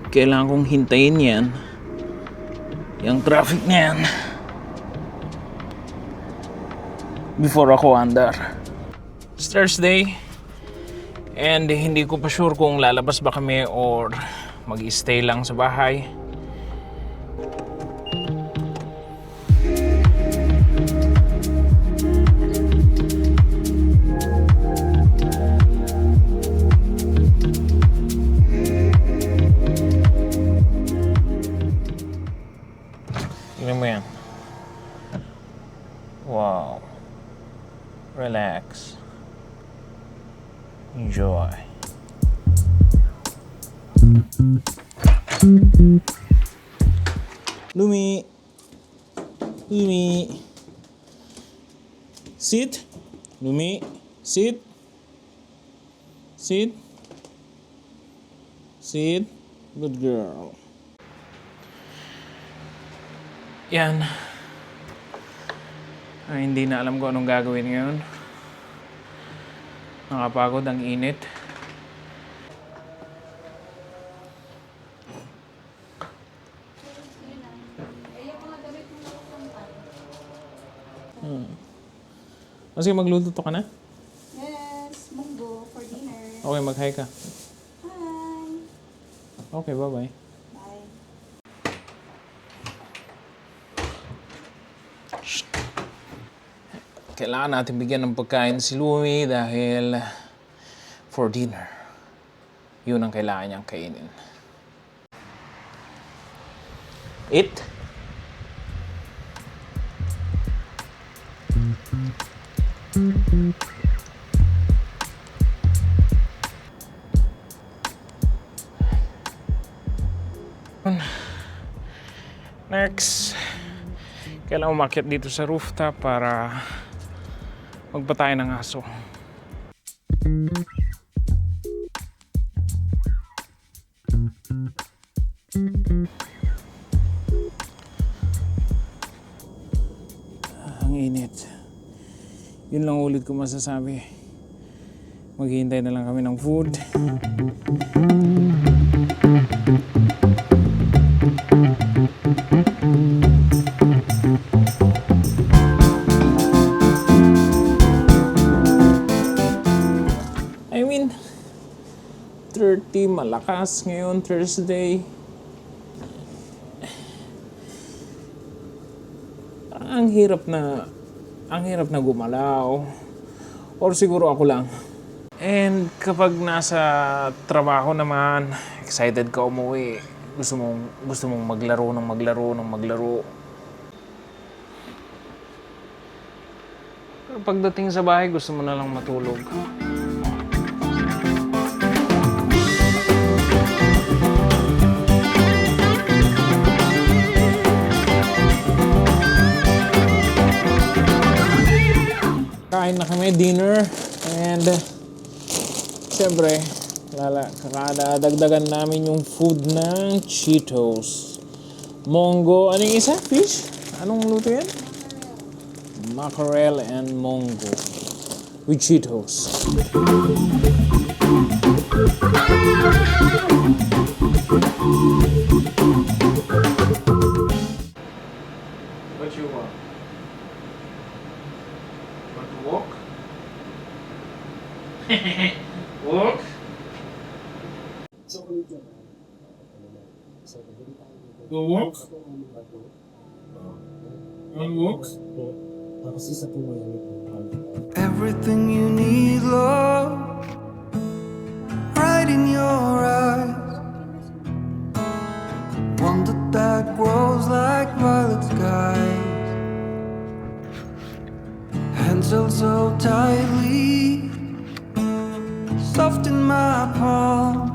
Kailangan kong hintayin yan. Yung traffic na yan. Before ako andar. It's Thursday. And hindi ko pa sure kung lalabas ba kami or mag-stay lang sa bahay. Tingnan mo yan. Wow. Relax. Enjoy. Lumi. Lumi. Sit. Lumi. Sit. Sit. Sit. Good girl. Yan. Ay, hindi na alam ko anong gagawin ngayon. Nakapagod, ang init. Sige, magluto ka na? Yes, munggo for dinner. Okay, mag-hi ka. Hi. Okay, bye-bye. Bye. Kailangan natin bigyan ng pagkain si Lumi dahil for dinner, yun ang kailangan niyang kainin. Eat. Next, kailangan umakyat dito sa rooftop para magpatay ng aso. Ang init. Yun lang ulit ko masasabi. Maghihintay na lang kami ng food. I mean, 30 malakas ngayon, Thursday. Ang hirap na gumalaw. Or siguro ako lang. And kapag nasa trabaho naman, excited ka umuwi. Gusto mong maglaro. Pero pagdating sa bahay, gusto mo na lang matulog. Kain na kami, dinner, and siyempre, kakadagdagan namin yung food ng Cheetos. Mongo, anong isa? Fish? Anong luto yan? Mackerel and mongo with Cheetos. What you want? Want to walk? Walk? Go walk? One walk? Everything you need, love, right in your eyes. Wonder that grows like violet skies. Hands held so tightly, soft in my palm.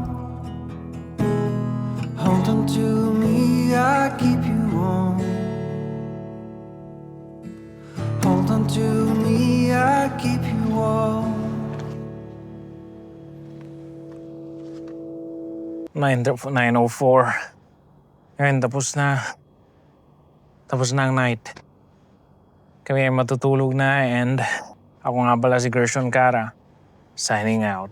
Hold on to me, I keep you warm. Hold on to me, I keep you warm. 9:04. Ngayon, tapos na ang night. Kami ay matutulog na and ako nga pala si Gershon Cara, signing out.